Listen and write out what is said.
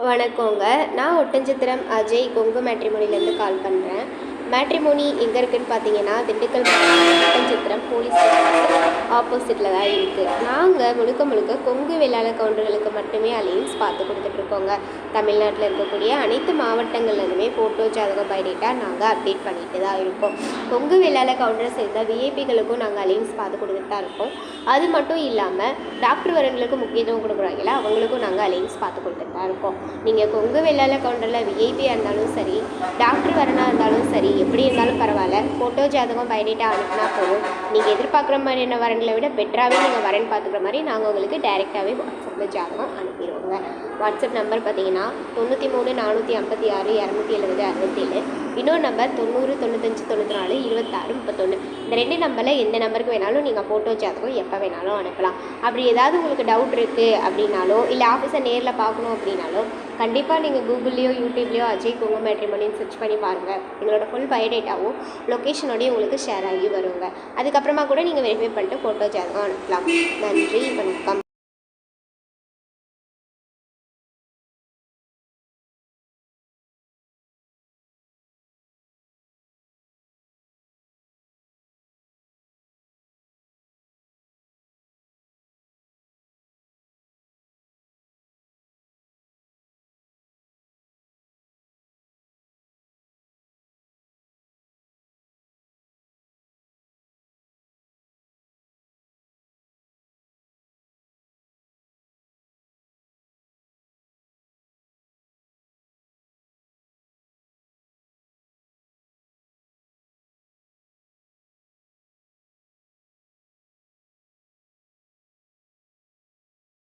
வணக்கங்க. நான் ஒட்டன்சத்திரம் அஜய் கொங்கு மேட்ரிமோனிலேருந்து கால் பண்ணுறேன். மேட்ரிமோனி எங்கே இருக்குதுன்னு பார்த்தீங்கன்னா, திண்டுக்கல் மாவட்டம் ஒட்டன்சத்திரம் போலீஸ் ஸ்டேஷனுக்கு ஆப்போசிட்டில் தான் இருக்குது. நாங்கள் முழுக்க கொங்கு வேளாளர் கவுண்டர்களுக்கு மட்டுமே அலைன்ஸ் பார்த்து கொடுத்துட்ருக்கோங்க. தமிழ்நாட்டில் இருக்கக்கூடிய அனைத்து மாவட்டங்கள்லேருந்துமே ஃபோட்டோ ஜாதகம் பயோடேட்டா நாங்கள் அப்டேட் பண்ணிட்டு தான் இருக்கோம். கொங்கு வேளாளர் கவுண்டரை சேர்ந்த விஐபிகளுக்கும் நாங்கள் அலைன்ஸ் பார்த்து கொடுத்துட்டு தான் இருக்கோம். அது மட்டும் இல்லாமல் டாக்டர் வரங்களுக்கு முக்கியத்துவம் கொடுக்குறாங்களா, அவங்களுக்கும் நாங்கள் அலைன்ஸ் பார்த்து கொடுத்துட்டு தான் இருக்கோம். நீங்கள் கொங்கு வேளாளர் கவுண்டரில் விஐபியாக இருந்தாலும் சரி, டாக்டர் வரனாக இருந்தாலும் சரி, எப்படி இருந்தாலும் பரவாயில்ல, ஃபோட்டோ ஜாதகம் பயோடேட்டா அனுப்பினா போதும். நீங்கள் எதிர்பார்க்குற மாதிரியான வரன்களை விட பெட்டராகவே நீங்கள் வரன் பார்த்துக்கிற மாதிரி நாங்கள் உங்களுக்கு டைரெக்டாகவே வாட்ஸ்அப்பில் ஜாதகம் அனுப்பிடுவோங்க. வாட்ஸ்அப் நம்பர் பார்த்தீங்கன்னா 93 456 270 67, இன்னொரு நம்பர் 90 95 94 26 31. இந்த 2 நம்பரில் எந்த நம்பருக்கு வேணாலும் நீங்கள் ஃபோட்டோ ஜாதகம் எப்போ வேணாலும் அனுப்பலாம். அப்படி ஏதாவது உங்களுக்கு டவுட் இருக்குது அப்படின்னாலோ, இல்லை ஆஃபீஸை நேரில் பார்க்கணும் அப்படின்னாலோ, கண்டிப்பாக நீங்கள் கூகுள்லேயோ யூடியூப்லேயோ அஜய் கொங்கு மேட்ரிமோனின்னு சர்ச் பண்ணி பாருங்கள். எங்களோட ஃபுல் பயோடேட்டாவும் லொக்கேஷனோடய உங்களுக்கு ஷேர் ஆகி வருங்க. அதுக்கப்புறமா கூட நீங்கள் வெரிஃபை பண்ணிட்டு ஃபோட்டோ ஜாதகம் அனுப்பலாம். நன்றி, வணக்கம்.